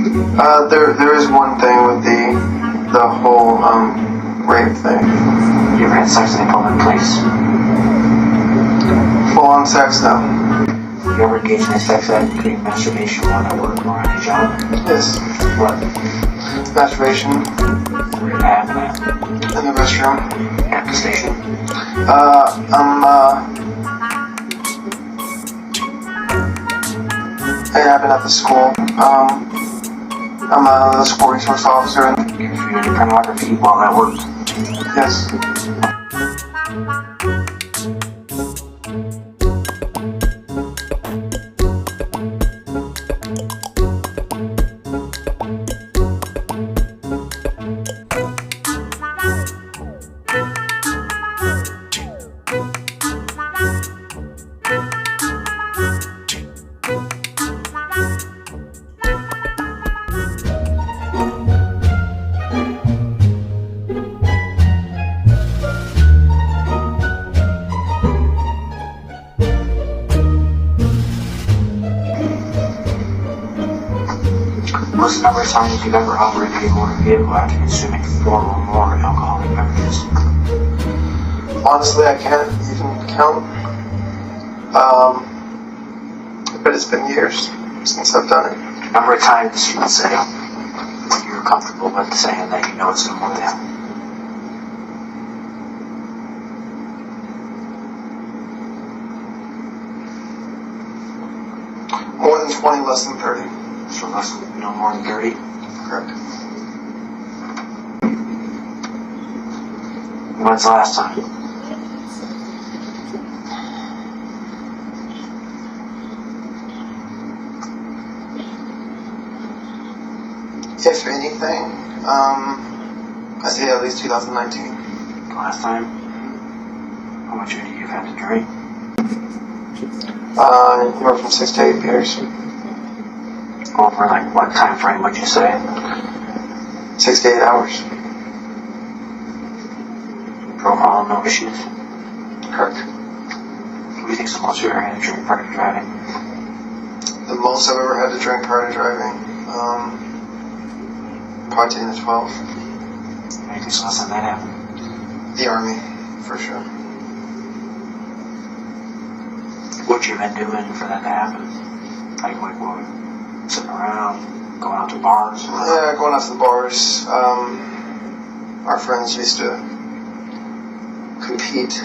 There is one thing with the whole rape thing. You ever had sex in a public place? Full-on sex, no. You ever engaged in a sex act, including masturbation while at work or on a job? Yes. What? Masturbation. Where did it happen at? In the restroom. At the station? It happened at the school. I'm the school resource officer. You reviewed any pornography while at work? Yes. What's the number of times you've ever operated a motor vehicle after consuming 4 or more alcoholic beverages? Honestly, I can't even count. But it's been years since I've done it. Number of times, let's say, when you're comfortable with saying that you know it's no more than. More than 20, less than 30. So no more than 30? Correct. When's the last time? If anything, I say at least 2019. The last time? How much have you had to drink? Anywhere from 6 to 8 beers. Over like what time frame would you say? 6 to 8 hours. Profile, no issues. Correct. What do you think's the most you ever had to drink prior to driving? The most I've ever had to drink prior to driving, probably 10 to 12. Anything less than that happened? The Army, for sure. What you been doing for that to happen? Like what? Sitting around, going out to bars? Yeah, going out to the bars. Our friends used to compete.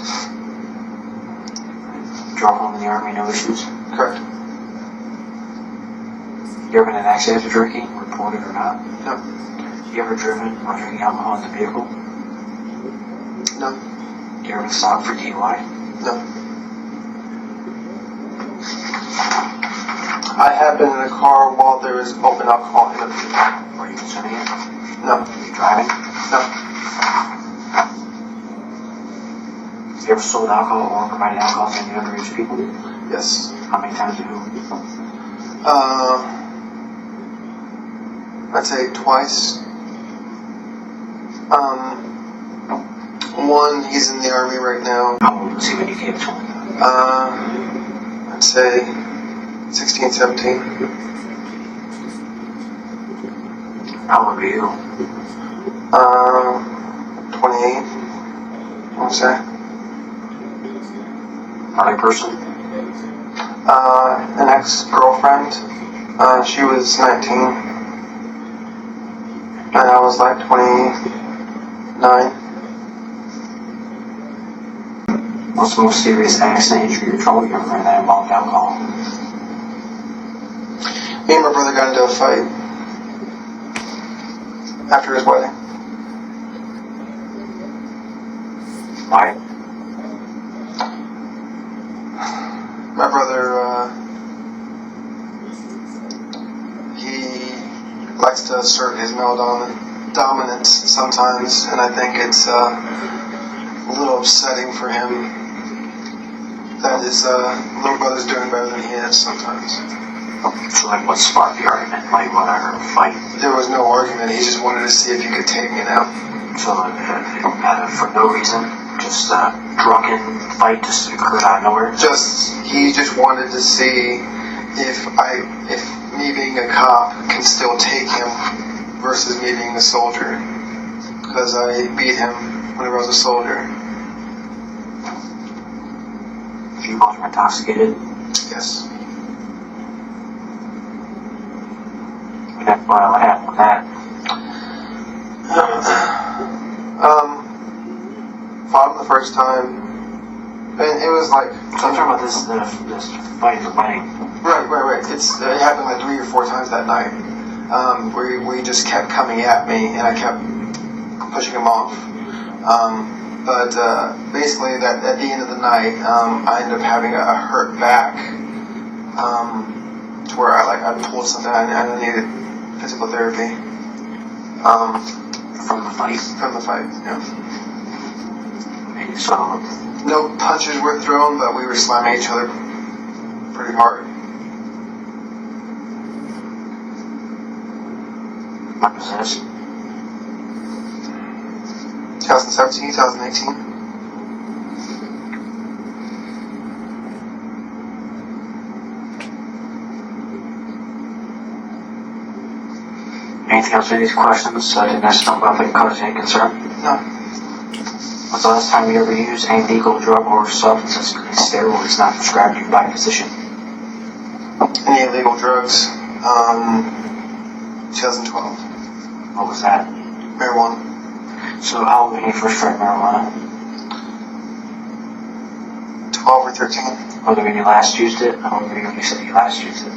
Drove home in the Army, no issues? Correct. You ever been in an accident after drinking, reported or not? No. You ever driven while drinking alcohol in the vehicle? No. You ever been stopped for DUI? No. I have been in a car while there was open alcohol in it. Were you consuming it? No. Were you driving? No. You ever sold alcohol or provided alcohol to any underage people? Yes. How many times have you? I'd say twice. One, he's in the Army right now. How old was he when you gave it to him? I'd say 16, 17. How old were you? 28, I want to say. Other person? An ex-girlfriend. She was 19. And I was like 29. What's the most serious accident, injury, or trouble you ever had that involved alcohol? Me and my brother got into a fight after his wedding. Why? My brother, he likes to assert his male dominance sometimes, and I think it's a little upsetting for him that his little brother's doing better than he is sometimes. So like what sparked the argument? Like what I heard a fight? There was no argument, he just wanted to see if he could take me now. So for no reason, just a drunken fight just occurred out of nowhere? He just wanted to see if me being a cop can still take him versus me being a soldier, because I beat him whenever I was a soldier. If you both were intoxicated? Yes. What happened with that? Fought him the first time, and it was like... So I'm talking about this fight for money. Right. It happened like 3 or 4 times that night, where he just kept coming at me, and I kept pushing him off. But basically, at the end of the night, I ended up having a hurt back, to where I pulled something. I needed physical therapy. From the fight? From the fight, yeah. So, no punches were thrown, but we were slamming each other pretty hard. what was this? 2017, 2018. Anything else with these questions? I didn't ask them about if it caused any concern. No. When's the last time you ever used any legal drug or substances, including steroids, not prescribed to you by a physician? Any illegal drugs? 2012. What was that? Marijuana. So how old were you first tried marijuana? 12 or 13. Or when you last used it? How old were you when you said you last used it?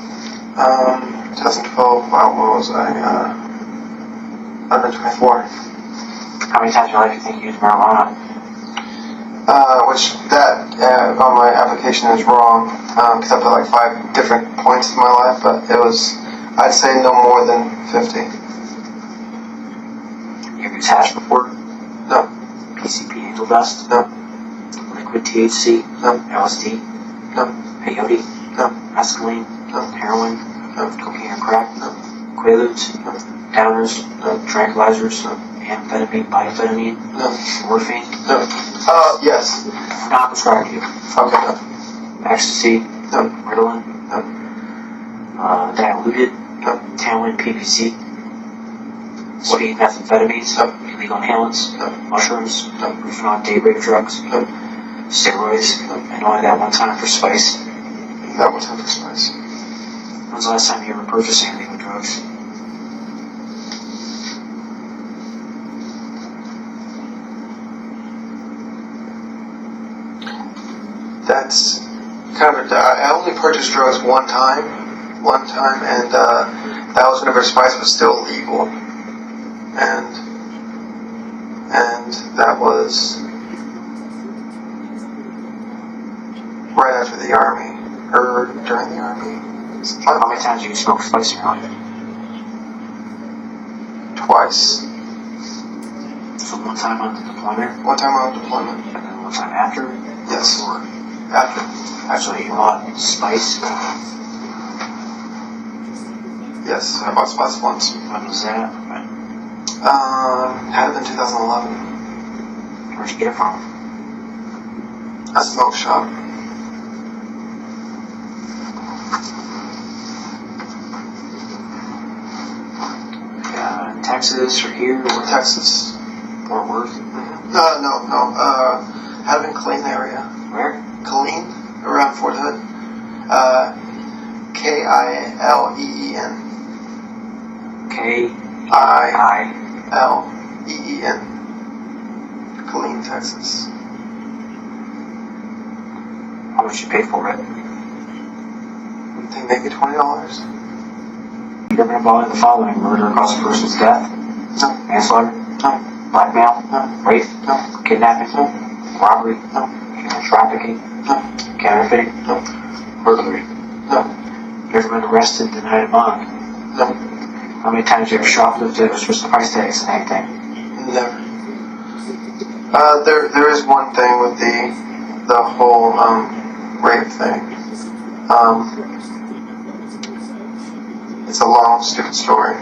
2012, wow, what was I? I've been 24. How many times in your life do you think you used marijuana? Which that on my application is wrong, because I put like 5 different points in my life, but it was, I'd say no more than 50. You ever used hash before? No. PCP angel dust? No. Liquid THC? No. LSD? No. Peyote? No. Mescaline? No. Heroin? No. Cocaine or crack? No. Quaaludes? No. Downers? No. Tranquilizers? No. Amphetamine? Bioamphetamine? No. Morphine? No. Yes. Not prescribed to you. Okay, no. Ecstasy? No. Ritalin? No. Diluted? No. Tantalin, PPC? Speed methamphetamines? No. Illegal inhalants? No. Mushrooms? No. Roofing daybreak drugs? No. Steroids? No. And only that one time for spice? That one time for spice. When's the last time you ever purchased any illegal drugs? That's kind of I only purchased drugs one time, and that was whenever spice was still legal, and that was right after the army, or during the army. How many times have you smoked spice in your life? Twice. So one time on the deployment? One time on deployment. And then one time after? Yes. Before? After. Actually, you bought spice? Yes, I bought spice once. When was that? Had it been 2011. Where'd you get it from? A smoke shop. Texas or here? Or Texas. Fort Worth? No. Had it been Killeen area. Where? Killeen, around Fort Hood. K-I-L-E-E-N. K-I-L-E-E-N. Killeen, Texas. How much you paid for it? I think maybe $20. You ever been involved in the following: murder or cause of person's death? No. Manslaughter? No. Blackmail? No. Rape? No. Kidnapping? No. Robbery? No. Human trafficking? No. Counterfeiting? No. Burglary? No. You ever been arrested and denied a bond? No. How many times have you ever shoplifted or switched the price tags and anything? Never. There is one thing with the whole rape thing. It's a long, stupid story.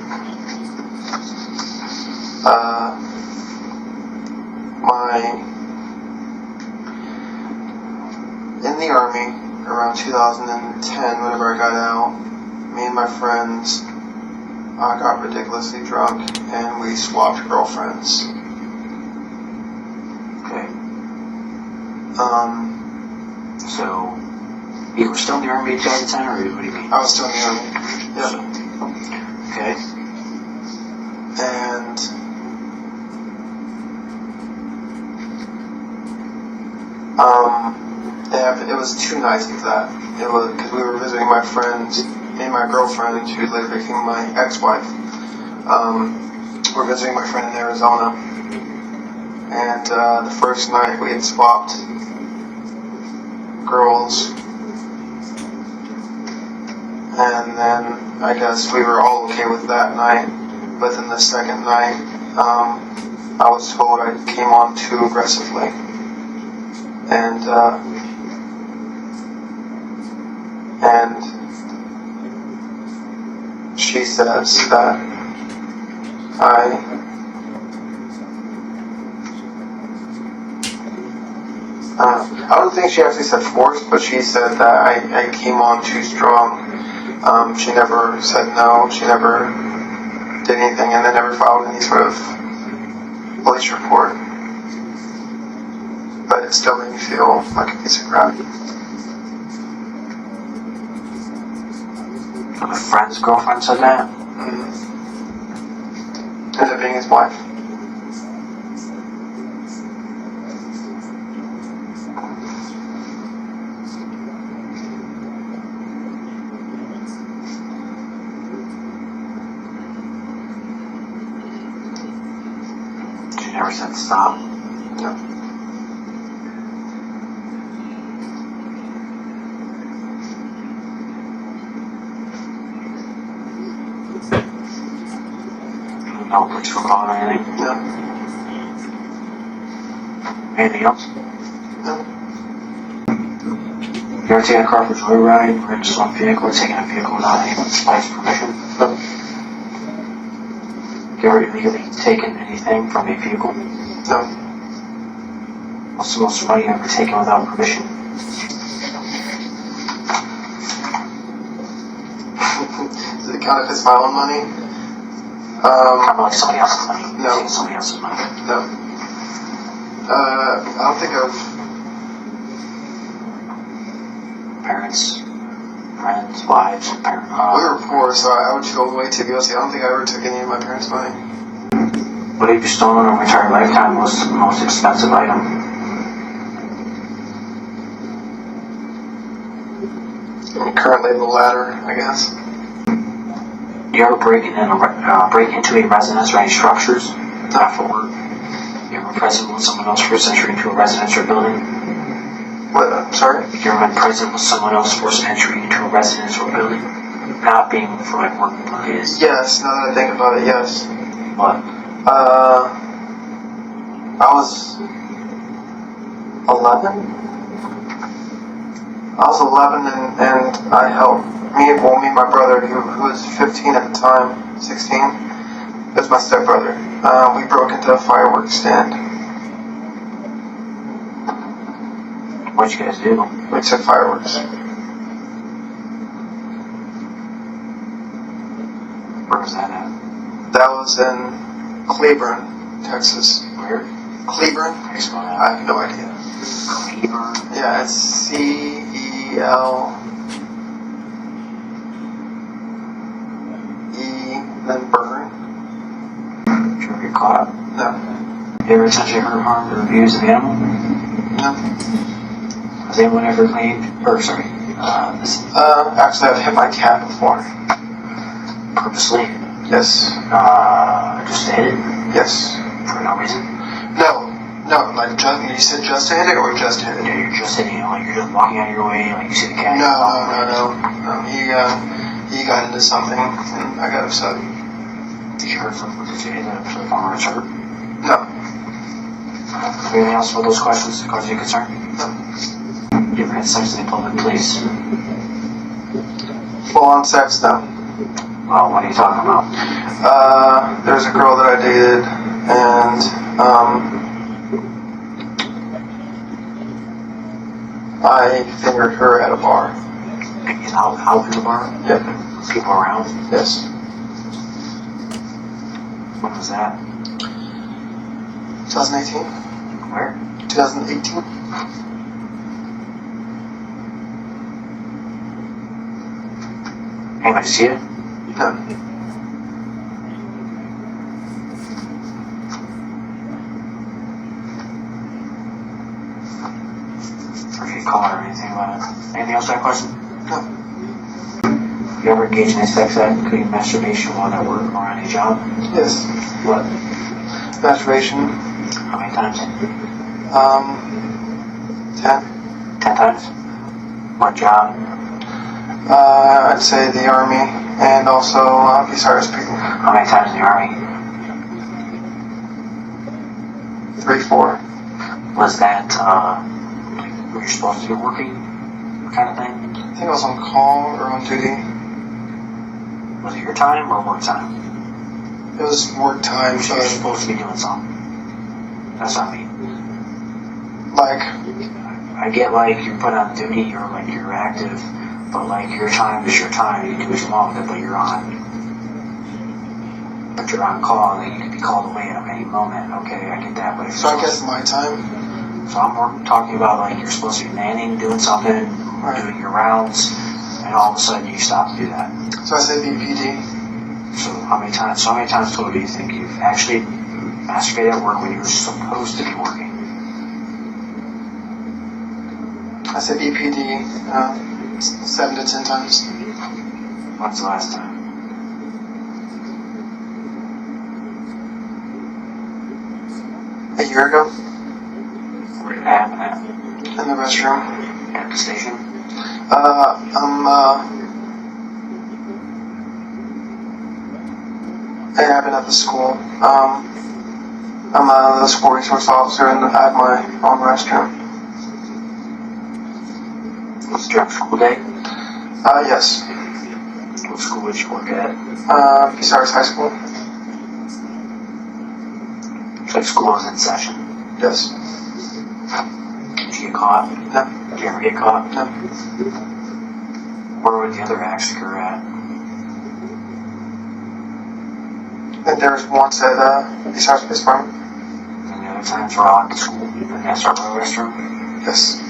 In the army around 2010, whenever I got out, me and my friends got ridiculously drunk and we swapped girlfriends. Okay. So, you were still in the Army at the time, or what do you mean? I was still in the Army. Yep. Okay. And it was 2 nights of that. It was because we were visiting my friend, me and my girlfriend, who later became my ex-wife. We're visiting my friend in Arizona, and the first night we had swapped girls, and then I guess we were all okay with that night. But then the second night, I was told I came on too aggressively, and she says that I don't think she actually said forced, but she said that I came on too strong. She never said no, she never did anything, and they never filed any sort of police report. But it still made me feel like a piece of crap. My friend's girlfriend said that? Mm-hmm. Ended up being his wife. She never said stop? No. No police were called or anything? No. Anything else? No. You ever taken a car for joyride, or in a stolen vehicle, or taken a vehicle without anyone's wife's permission? No. You ever illegally taken anything from a vehicle? No. What's the most money you ever taken without permission? Does it count if it's my own money? Kind of like somebody else's money. No. Taking somebody else's money. No. I don't think I've... Parents, friends, wives, parents. We were poor, so I would feel way too guilty. I don't think I ever took any of my parents' money. What have you stolen over your entire lifetime? What's the most expensive item? Currently the latter, I guess. You ever break into a residence or any structures? Not for work. You ever present with someone else forced entry into a residence or building? What? I'm sorry? You ever been present with someone else forced entry into a residence or building? Not being for like work employees. Yes, now that I think about it, yes. What? I was 11. I was 11 and I helped me and my brother, who was 15 at the time, 16. That's my stepbrother. We broke into a fireworks stand. What'd you guys do? We took fireworks. Where was that at? That was in Cleburne, Texas. Where? Cleburne? How do you spell that? I have no idea. Cleburne? Yeah, it's C-E-L-E, then burn. Did you ever get caught? No. You ever intentionally hurt, harmed, or abused an animal? No. Has anyone ever claimed, Actually, I've hit my cat before. purposely, Yes. just to hit it Yes. for no reason? No, like just, you said just to hit it or just hit it? Yeah, you're just hitting it, like you're just walking out of your way, like you see the cat. No. He got into something and I got upset. Did you hurt something? Did you hit it to the point where it's hurt? No. Anything else about those questions that cause you concern? No. You ever had sex in a public place? Full on sex, no. Well, what are you talking about? There's a girl that I dated and I fingered her at a bar. Out in the bar? Yep. people around? Yes. When was that? 2018. Where? 2018. Anybody see it? No. Okay, call or anything about it. Anything else to that question? No. You ever engage in a sex act, including masturbation while at work or on a job? Yes. What? Masturbation. How many times? 10. 10 times? What job? I'd say the Army and also PSRSP. How many times in the Army? 3, 4. Was that, were you supposed to be working kind of thing? I think I was on call or on duty. Was it your time or work time? It was work time, So you're but supposed to be doing something. That's what I mean. like, I get like you're put on duty or like you're active, but like your time is your time. You can do what you want with it, but you're on. But you're on call and you can be called away at any moment. Okay, I get that. But if so I guess my time. So I'm more talking about like you're supposed to be manning, doing something, Right. doing your rounds, and all of a sudden you stop to do that. So I say BPD. So how many times total do you think you've actually masturbated at work when you were supposed to be working? I say BPD 7 to 10 times. When's the last time? A year ago. Where did it happen at? In the restroom. At the station? It happened at the school. I'm the school resource officer and I have my own restroom. Was it during school day? Yes. What school did you work at? PSRS High School. So school was in session. Yes. Did you get caught? No. Did you ever get caught? No. Where would the other acts occur at? And there was once at PSRS Police Department. And the other times were all at the school. In the SRO restroom? Yes.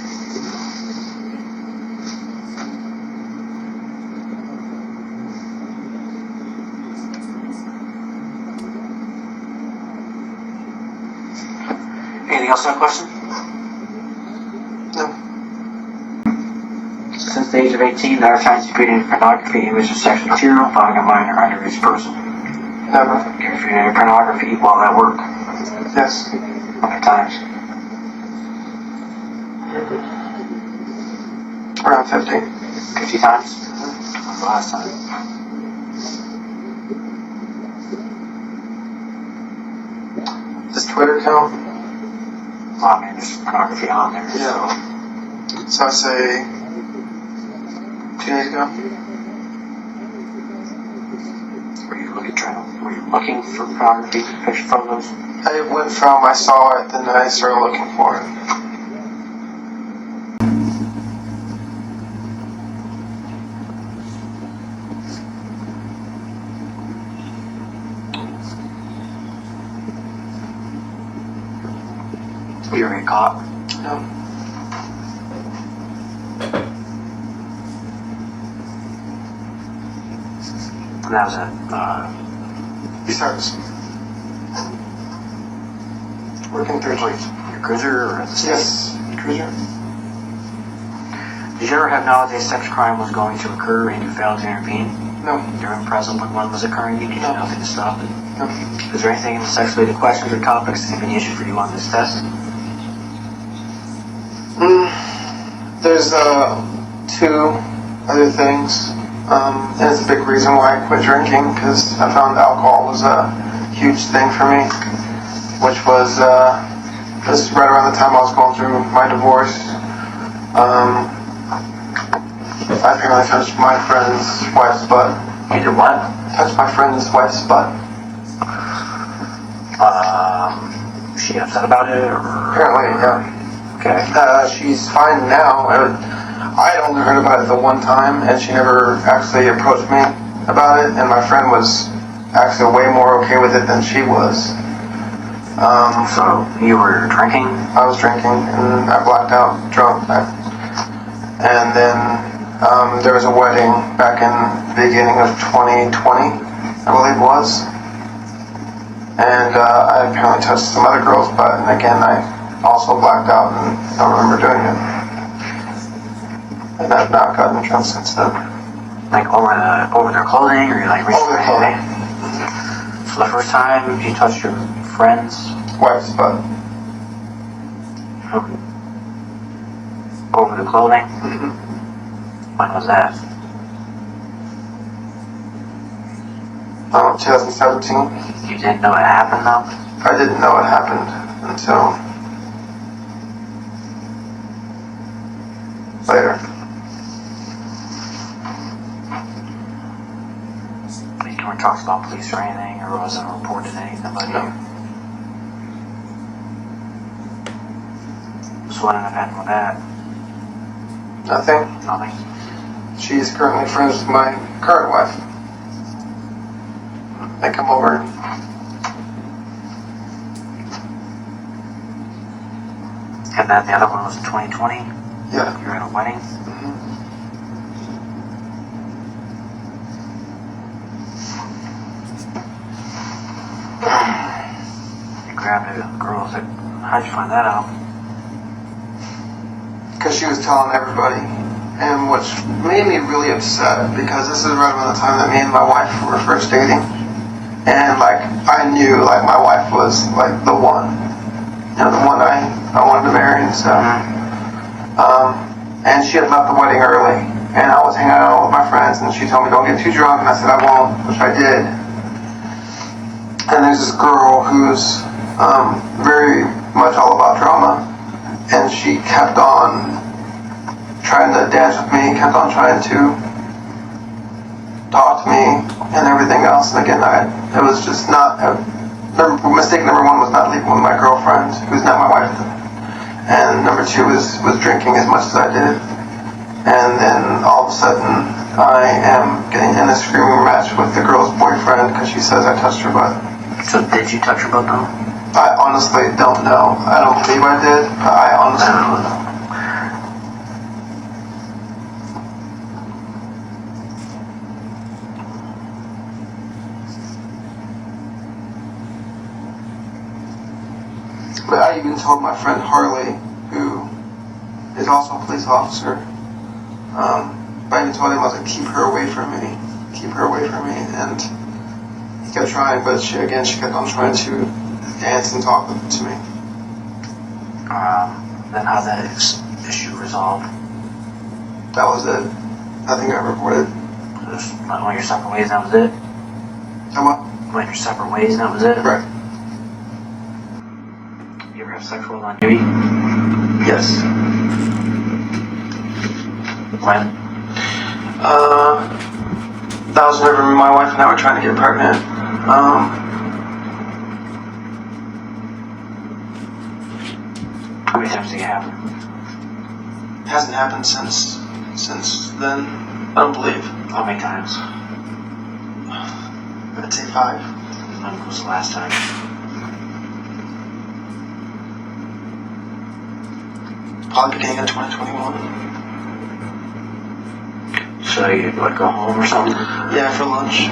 Anything else on that question? No. Since the age of 18, there are times you created pornography, images of sexual material involving a minor or underage person. Never. You created pornography while at work. Yes. How many times? Around 50. 50 times? When's the last time? Does Twitter count? Well, I mean, there's pornography on there. Yeah. So I say 2 days ago. Were you looking for pornography, picture photos? I went from I saw it, then I started looking for it. You ever get caught? No. And that was at, PSRS. Working third shift. your cruiser or at the station? Yes. Cruiser. Did you ever have knowledge a sex crime was going to occur and you failed to intervene? No. During present when one was occurring, you did No. nothing to stop it? No. Is there anything in the sex-related questions or topics that have been used for you on this test? There's 2 other things. And it's a big reason why I quit drinking, because I found alcohol was a huge thing for me, which was just right around the time I was going through my divorce. I apparently touched my friend's wife's butt. You did what? Touched my friend's wife's butt. Was she upset about it or? Apparently, yeah. Okay. She's fine now. I had only heard about it the one time, and she never actually approached me about it, and my friend was actually way more okay with it than she was. So you were drinking? I was drinking, and I blacked out drunk. And then there was a wedding back in the beginning of 2020, I believe it was. And I apparently touched some other girl's butt, and again, I also blacked out and don't remember doing it. And I've not gotten drunk since then. Like over their clothing, or like Over their clothing. So the first time you touched your friend's Wife's butt. Over the clothing? Mm-hmm. When was that? 2017. You didn't know it happened though? I didn't know it happened until later. You weren't talking about police or anything, or wasn't reported anything about No. you? So what ended up happening with that? Nothing. Nothing? She's currently friends with my current wife. They come over. And then the other one was in 2020? Yeah. You were at a wedding? Mm-hmm. You grabbed a girl. How'd you find that out? Because she was telling everybody, and which made me really upset, because this is right around the time that me and my wife were first dating, and like I knew like my wife was like the one, you know, the one I wanted to marry and stuff. And she had left the wedding early, and I was hanging out with my friends, and she told me don't get too drunk, and I said I won't, which I did. And there's this girl who's very much all about drama, and she kept on trying to dance with me, kept on trying to talk to me and everything else. And again, it was just not, mistake number one was not leaving with my girlfriend, who's not my wife. And number two was drinking as much as I did. And then all of a sudden, I am getting in a screaming match with the girl's boyfriend because she says I touched her butt. So did you touch her butt though? I honestly don't know. I don't believe I did, but I honestly don't know. But I even told my friend Harley, who is also a police officer, but I even told him I was like, keep her away from me, and he kept trying, but she kept on trying to dance and talk to me. Then how's that issue resolved? That was it. Nothing got reported. Just went your separate ways and that was it? And what? Went your separate ways and that was it? Right. You ever have sex while on duty? Yes. When? That was whenever my wife and I were trying to get pregnant. How many times did it happen? It hasn't happened since then. I don't believe. How many times? I'd say 5. When was the last time? Probably beginning of 2021. So you like go home or something? Yeah, for lunch.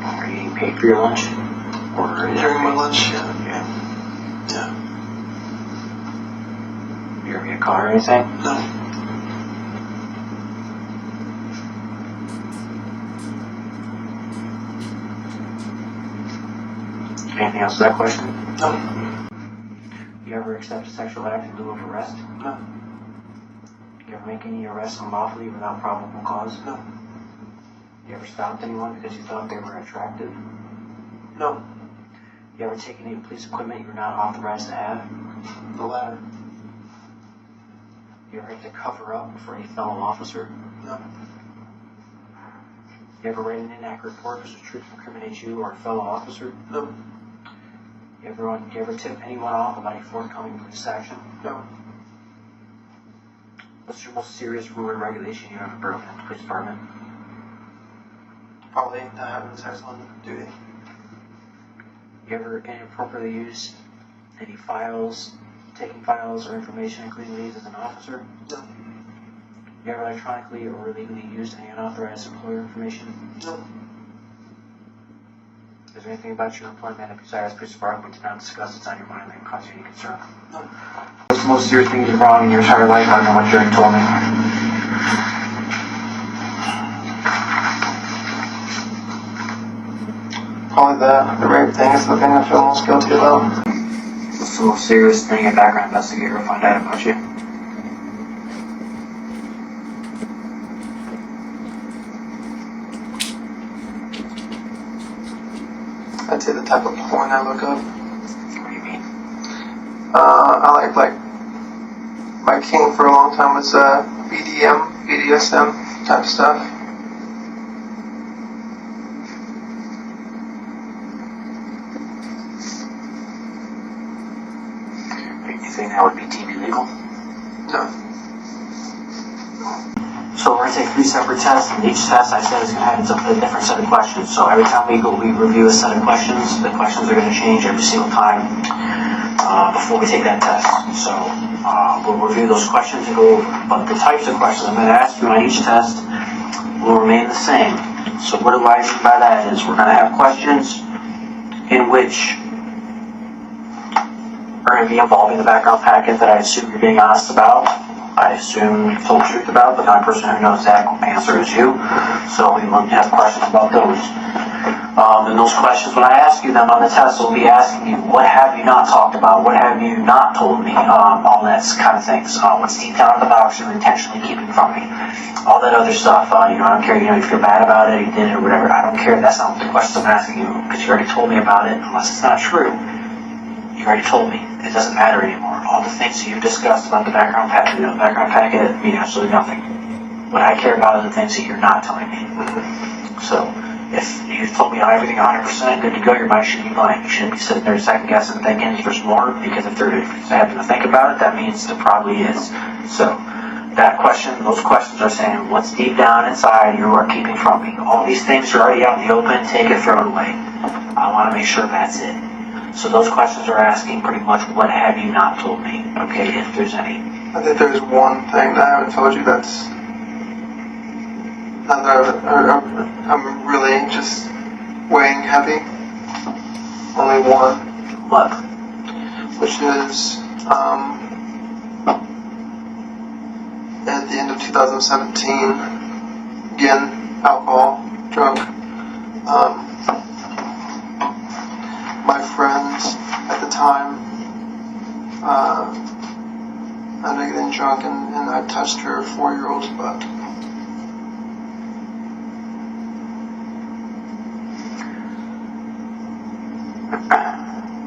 Are you getting paid for your lunch? Or During my lunch, yeah. You ever get caught or anything? No. Anything else to that question? No. You ever accept a sexual act in lieu of arrest? No. You ever make any arrests unlawfully without probable cause? No. You ever stopped anyone because you thought they were attractive? No. You ever take any police equipment you were not authorized to have? The latter. You ever have to cover up for any fellow officer? No. You ever write an inaccurate report because the truth incriminates you or a fellow officer? No. You ever tip anyone off about a forthcoming police action? No. What's your most serious rule or regulation you ever broken in the police department? Probably not having sex on duty. You ever inappropriately used any files, taking files or information, including these as an officer? No. You ever electronically or illegally used any unauthorized employer information? No. Is there anything about your employment at Bucyrus Police Department we did not discuss that's on your mind that can cause you any concern? No. What's the most serious thing you did wrong in your entire life? I don't know what Jerry told me. Probably the rape thing is the thing I feel most guilty about. What's the most serious thing a background investigator will find out about you? I'd say the type of porn I look up. What do you mean? I like my king for a long time was BDSM type stuff. You think that would be deemed illegal? No. So we're going to take 3 separate tests, and each test I said is going to have a different set of questions. So every time we review a set of questions, the questions are going to change every single time before we take that test. So we'll review those questions and go over. But the types of questions I'm going to ask you on each test will remain the same. So what do I mean by that is we're going to have questions in which are going to be involving the background packet that I assume you're being honest about. I assume you've told the truth about, but the only person who knows that answer is you. So we will have questions about those. And those questions, when I ask you them on the test, will be asking you, what have you not talked about? What have you not told me? All that kind of things. What's deep down in the box you're intentionally keeping from me? All that other stuff. I don't care, if you feel bad about it, you did it, or whatever. I don't care. That's not what the questions I'm asking you, because you already told me about it, unless it's not true. You already told me. It doesn't matter anymore. All the things that you've discussed about the background packet, mean absolutely nothing. What I care about are the things that you're not telling me. So, if you've told me everything 100% good to go, your mind shouldn't be blank. You shouldn't be sitting there second guessing, thinking there's more, because if I happen to think about it, that means there probably is. So, those questions are saying, what's deep down inside you are keeping from me? All these things are already out in the open, take it, throw it away. I want to make sure that's it. So those questions are asking pretty much, what have you not told me? Okay, if there's any. I think there's one thing that I haven't told you that's not that I'm really just weighing heavy. Only one. What? Which is at the end of 2017, again, alcohol, drunk. My friends at the time, I'm getting drunk and I touched her 4-year-old's butt.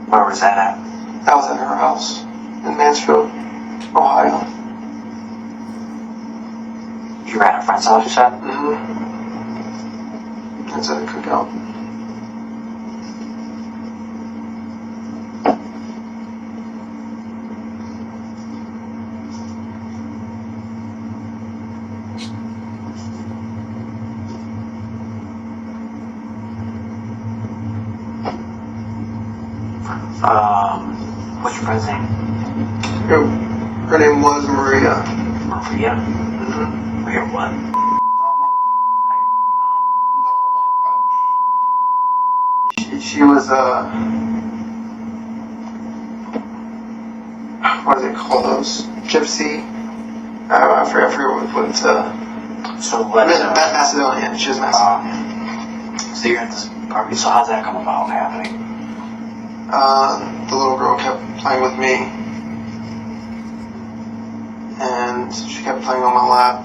Where was that at? That was at her house in Mansfield, Ohio. You were at a friend's house, you said? Mm-hmm. It's at a cookout. What's your friend's name? Her name was Maria. Maria? Mm-hmm. Maria what? She was what do they call those? Gypsy? I forget what So what? Macedonian. She was Macedonian. So you're at this party. So how's that come about happening? The little girl kept playing with me, and she kept playing on my lap,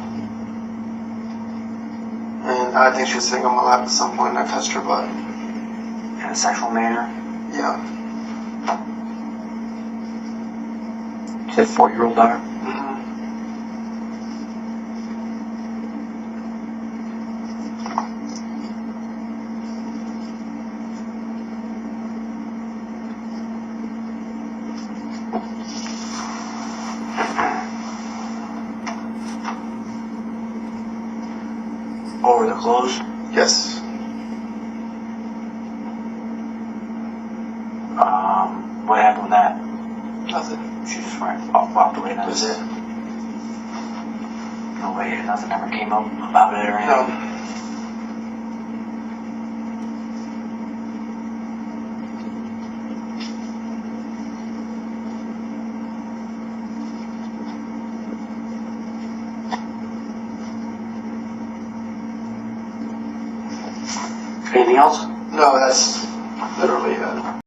and I think she was sitting on my lap at some point, and I touched her butt. In a sexual manner? Yeah. You said 4-year-old daughter? close? Yes. What happened with that? Nothing. She just walked away, that was Yes. it? No way, nothing ever came up about it or anything? No. Anything else? No, that's literally it.